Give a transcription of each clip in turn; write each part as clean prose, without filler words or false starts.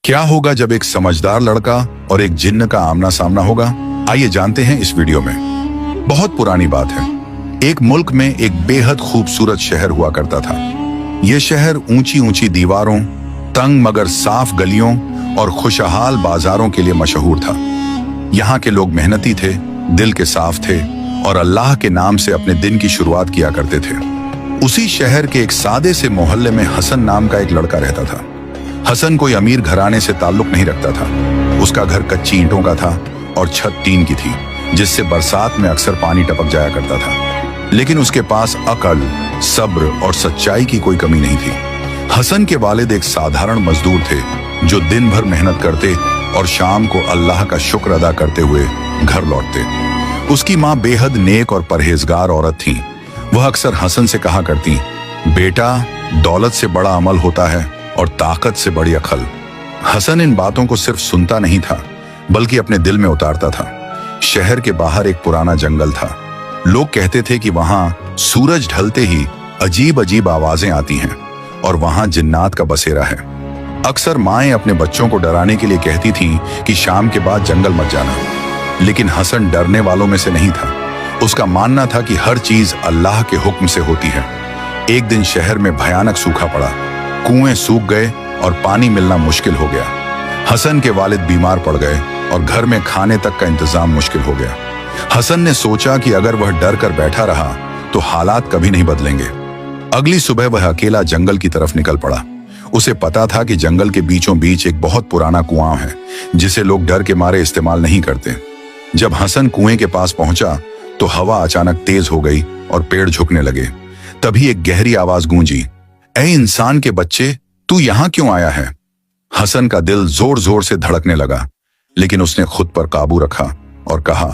क्या होगा जब एक समझदार लड़का और एक जिन्न का आमना सामना होगा? आइए जानते हैं इस वीडियो में। बहुत पुरानी बात है। एक मुल्क में एक बेहद खूबसूरत शहर हुआ करता था। यह शहर ऊंची ऊंची दीवारों, तंग मगर साफ गलियों और खुशहाल बाजारों के लिए मशहूर था। यहाँ के लोग मेहनती थे, दिल के साफ थे और अल्लाह के नाम से अपने दिन की शुरुआत किया करते थे। उसी शहर के एक सादे से मोहल्ले में हसन नाम का एक लड़का रहता था। हसन कोई अमीर घराने से ताल्लुक नहीं रखता था। उसका घर कच्ची ईंटों का था और छत टीन की थी, जिससे बरसात में अक्सर पानी टपक जाया करता था। लेकिन उसके पास अक्ल, सब्र और सच्चाई की कोई कमी नहीं थी। हसन के वालिद एक साधारण मजदूर थे, जो दिन भर मेहनत करते और शाम को अल्लाह का शुक्र अदा करते हुए घर लौटते। उसकी माँ बेहद नेक और परहेजगार औरत थी। वह अक्सर हसन से कहा करती, बेटा, दौलत से बड़ा अमल होता है और ताकत से बड़ी अक्ल। हसन इन बातों को सिर्फ सुनता नहीं था, बल्कि अपने दिल में उतारता था। शहर के बाहर एक पुराना जंगल था। लोग कहते थे कि वहां सूरज ढलते ही अजीब अजीब आवाजें आती हैं और वहां जिन्नात का बसेरा है। अक्सर माएं अपने बच्चों को डराने के लिए कहती थीं कि शाम के बाद जंगल मत जाना। लेकिन हसन डरने वालों में से नहीं था। उसका मानना था कि हर चीज अल्लाह के हुक्म से होती है। एक दिन शहर में भयानक सूखा पड़ा। कुएं सूख गए और पानी मिलना मुश्किल हो गया। हसन के वालिद बीमार पड़ गए और घर में खाने तक का इंतजाम मुश्किल हो गया। हसन ने सोचा कि अगर वह डर कर बैठा रहा तो हालात कभी नहीं बदलेंगे। अगली सुबह वह अकेला जंगल की तरफ निकल पड़ा। उसे पता था कि जंगल के बीचों बीच एक बहुत पुराना कुआं है, जिसे लोग डर के मारे इस्तेमाल नहीं करते। जब हसन कुएं के पास पहुंचा तो हवा अचानक तेज हो गई और पेड़ झुकने लगे। तभी एक गहरी आवाज गूंजी, ऐ इंसान के बच्चे, तू यहां क्यों आया है? हसन का दिल जोर जोर से धड़कने लगा, लेकिन उसने खुद पर काबू रखा और कहा,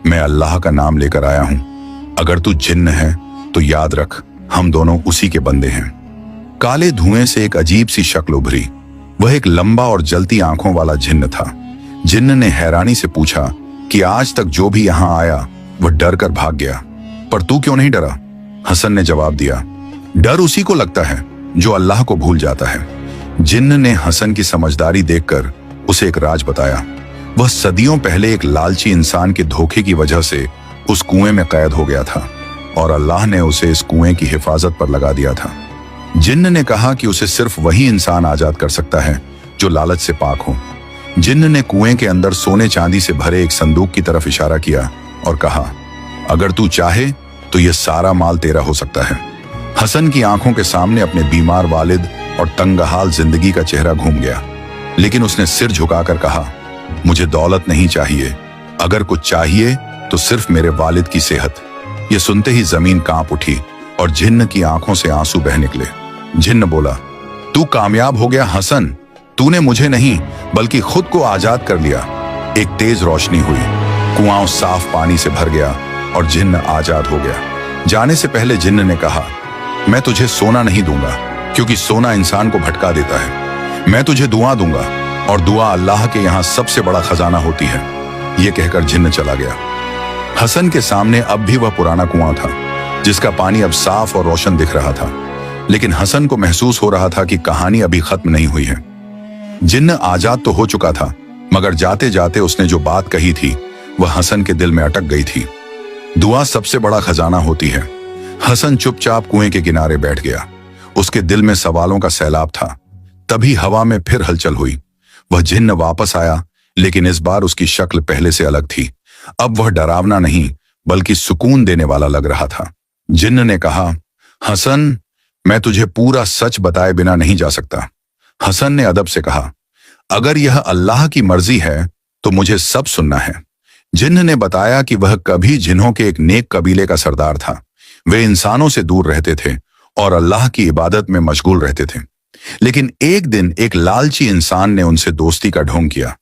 मैं अल्लाह का नाम लेकर आया हूं। अगर तू जिन्न है तो याद रख, हम दोनों उसी के बंदे हैं। काले धुएं से एक अजीब सी शक्ल उभरी। वह एक लंबा और जलती आंखों वाला जिन्न था। जिन्न ने हैरानी से पूछा कि आज तक जो भी यहां आया वह डर कर भाग गया, पर तू क्यों नहीं डरा? हसन ने जवाब दिया, डर उसी को लगता है जो अल्लाह को भूल जाता है। जिन्न ने हसन की समझदारी देखकर उसे एक राज बताया। वह सदियों पहले एक लालची इंसान के धोखे की वजह से उस कुएं में कैद हो गया था और अल्लाह ने उसे इस कुएं की हिफाजत पर लगा दिया था। जिन्न ने कहा कि उसे सिर्फ वही इंसान आजाद कर सकता है जो लालच से पाक हो। जिन्न ने कुएं के अंदर सोने चांदी से भरे एक संदूक की तरफ इशारा किया और कहा, अगर तू चाहे तो यह सारा माल तेरा हो सकता है। हसन की आंखों के सामने अपने बीमार वालिद और तंगहाल जिंदगी का चेहरा घूम गया, लेकिन उसने सिर झुकाकर कहा, मुझे दौलत नहीं चाहिए। अगर कुछ चाहिए तो सिर्फ मेरे वालिद की सेहत। यह सुनते ही जमीन कांप उठी और जिन्न की आंखों से आंसू बह निकले। जिन्न बोला, तू कामयाब हो गया हसन। तूने मुझे नहीं बल्कि खुद को आजाद कर लिया। एक तेज रोशनी हुई, कुआं साफ पानी से भर गया और जिन्न आजाद हो गया। जाने से पहले जिन्न ने कहा, मैं तुझे सोना नहीं दूंगा, क्योंकि सोना इंसान को भटका देता है। मैं तुझे दुआ दूंगा और दुआ अल्लाह के यहाँ सबसे बड़ा खजाना होती है। यह कहकर जिन्न चला गया। हसन के सामने अब भी वह पुराना कुआं था, जिसका पानी अब साफ और रोशन दिख रहा था। लेकिन हसन को महसूस हो रहा था कि कहानी अभी खत्म नहीं हुई है। जिन्न आजाद तो हो चुका था, मगर जाते जाते उसने जो बात कही थी वह हसन के दिल में अटक गई थी। दुआ सबसे बड़ा खजाना होती है। हसन चुपचाप कुएं के किनारे बैठ गया। उसके दिल में सवालों का सैलाब था। तभी हवा में फिर हलचल हुई। वह जिन्न वापस आया, लेकिन इस बार उसकी शक्ल पहले से अलग थी। अब वह डरावना नहीं बल्कि सुकून देने वाला लग रहा था। जिन्न ने कहा, हसन, मैं तुझे पूरा सच बताए बिना नहीं जा सकता। हसन ने अदब से कहा, अगर यह अल्लाह की मर्जी है तो मुझे सब सुनना है। जिन्न ने बताया कि वह कभी जिन्हों के एक नेक कबीले का सरदार था। वे इंसानों से दूर रहते थे और अल्लाह की इबादत में मशगूल रहते थे। लेकिन एक दिन एक लालची इंसान ने उनसे दोस्ती का ढोंग किया।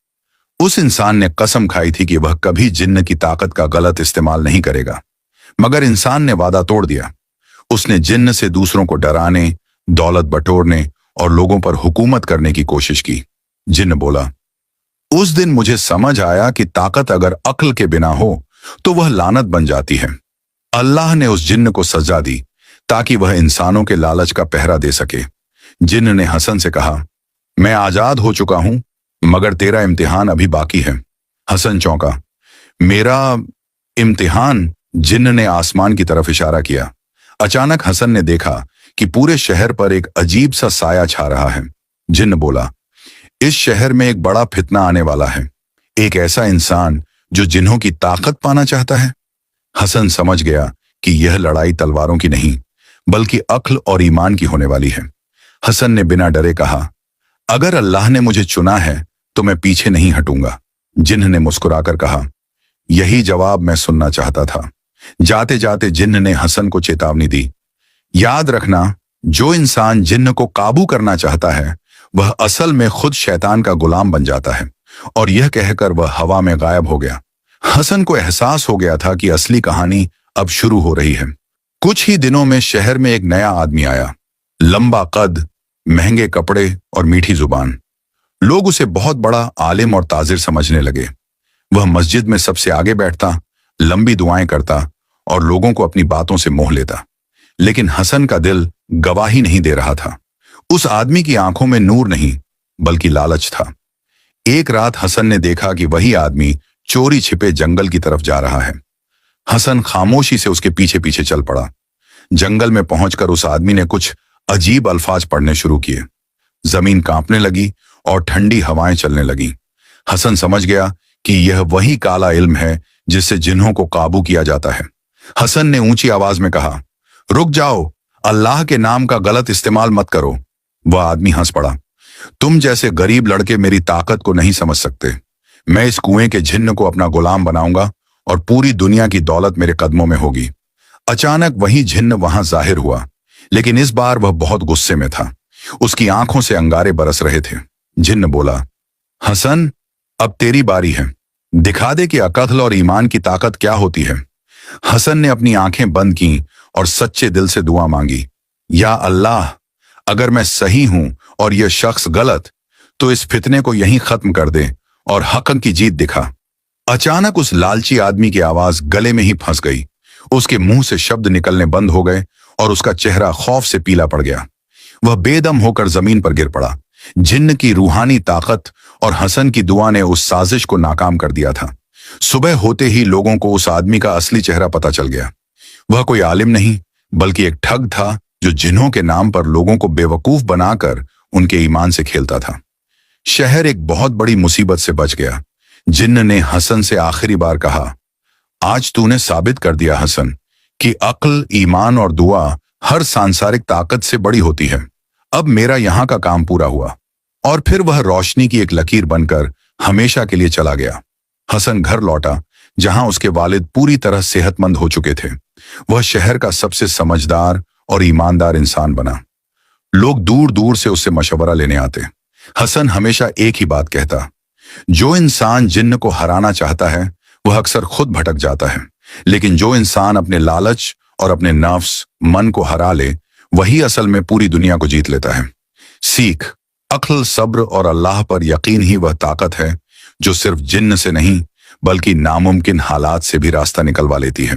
उस इंसान ने कसम खाई थी कि वह कभी जिन्न की ताकत का गलत इस्तेमाल नहीं करेगा, मगर इंसान ने वादा तोड़ दिया। उसने जिन्न से दूसरों को डराने, दौलत बटोरने और लोगों पर हुकूमत करने की कोशिश की। जिन्न बोला, उस दिन मुझे समझ आया कि ताकत अगर अक्ल के बिना हो तो वह लानत बन जाती है। अल्लाह ने उस जिन्न को सजा दी ताकि वह इंसानों के लालच का पहरा दे सके। जिन्न ने हसन से कहा, मैं आजाद हो चुका हूं, मगर तेरा इम्तिहान अभी बाकी है। हसन चौंका। मेरा इम्तिहान? जिन्न ने आसमान की तरफ इशारा किया। अचानक हसन ने देखा कि पूरे शहर पर एक अजीब सा साया छा रहा है। जिन्न बोला, इस शहर में एक बड़ा फितना आने वाला है। एक ऐसा इंसान जो जिन्हों की ताकत पाना चाहता है। हसन समझ गया कि यह लड़ाई तलवारों की नहीं, बल्कि अक्ल और ईमान की होने वाली है। हसन ने बिना डरे कहा, अगर अल्लाह ने मुझे चुना है तो मैं पीछे नहीं हटूंगा। जिन्न ने मुस्कुराकर कहा, यही जवाब मैं सुनना चाहता था। जाते जाते जिन्न ने हसन को चेतावनी दी, याद रखना, जो इंसान जिन्न को काबू करना चाहता है वह असल में खुद शैतान का गुलाम बन जाता है। और यह कहकर वह हवा में गायब हो गया। हसन को एहसास हो गया था कि असली कहानी अब शुरू हो रही है। कुछ ही दिनों में शहर में एक नया आदमी आया। लंबा कद, महंगे कपड़े और मीठी जुबान। लोग उसे बहुत बड़ा आलिम और ताजिर समझने लगे। वह मस्जिद में सबसे आगे बैठता, लंबी दुआएं करता और लोगों को अपनी बातों से मोह लेता। लेकिन हसन का दिल गवाही नहीं दे रहा था। उस आदमी की आंखों में नूर नहीं, बल्कि लालच था। एक रात हसन ने देखा कि वही आदमी चोरी छिपे जंगल की तरफ जा रहा है। हसन खामोशी से उसके पीछे पीछे चल पड़ा। जंगल में पहुंचकर उस आदमी ने कुछ अजीब अल्फाज पढ़ने शुरू किए। जमीन कांपने लगी और ठंडी हवाएं चलने लगीं। हसन समझ गया कि यह वही काला इल्म है जिससे जिन्हों को काबू किया जाता है। हसन ने ऊंची आवाज में कहा, रुक जाओ, अल्लाह के नाम का गलत इस्तेमाल मत करो। वह आदमी हंस पड़ा, तुम जैसे गरीब लड़के मेरी ताकत को नहीं समझ सकते। मैं इस कुएं के जिन्न को अपना गुलाम बनाऊंगा और पूरी दुनिया की दौलत मेरे कदमों में होगी। अचानक वही जिन्न वहां जाहिर हुआ, लेकिन इस बार वह बहुत गुस्से में था। उसकी आंखों से अंगारे बरस रहे थे। जिन्न बोला, हसन, अब तेरी बारी है। दिखा दे कि अक्ल और ईमान की ताकत क्या होती है। हसन ने अपनी आंखें बंद की और सच्चे दिल से दुआ मांगी, या अल्लाह, अगर मैं सही हूं और यह शख्स गलत, तो इस फितने को यहीं खत्म कर दे और हक की जीत दिखा। अचानक उस लालची आदमी की आवाज गले में ही फंस गई। उसके मुंह से शब्द निकलने बंद हो गए और उसका चेहरा खौफ से पीला पड़ गया। वह बेदम होकर जमीन पर गिर पड़ा। जिन्न की रूहानी ताकत और हसन की दुआ ने उस साजिश को नाकाम कर दिया था। सुबह होते ही लोगों को उस आदमी का असली चेहरा पता चल गया। वह कोई आलिम नहीं, बल्कि एक ठग था जो जिन्हों के नाम पर लोगों को बेवकूफ बनाकर उनके ईमान से खेलता था। शहर एक बहुत बड़ी मुसीबत से बच गया। जिन्न ने हसन से आखिरी बार कहा, आज तूने साबित कर दिया हसन कि अक्ल, ईमान और दुआ हर सांसारिक ताकत से बड़ी होती है। अब मेरा यहां का काम पूरा हुआ। और फिर वह रोशनी की एक लकीर बनकर हमेशा के लिए चला गया। हसन घर लौटा, जहां उसके वालिद पूरी तरह सेहतमंद हो चुके थे। वह शहर का सबसे समझदार और ईमानदार इंसान बना। लोग दूर दूर से उससे मशवरा लेने आते। हसन हमेशा एक ही बात कहता, जो इंसान जिन्न को हराना चाहता है वह अक्सर खुद भटक जाता है, लेकिन जो इंसान अपने लालच और अपने नफ्स, मन को हरा ले, वही असल में पूरी दुनिया को जीत लेता है। सीख, अक्ल, सब्र और अल्लाह पर यकीन ही वह ताकत है जो सिर्फ जिन्न से नहीं, बल्कि नामुमकिन हालात से भी रास्ता निकलवा लेती है।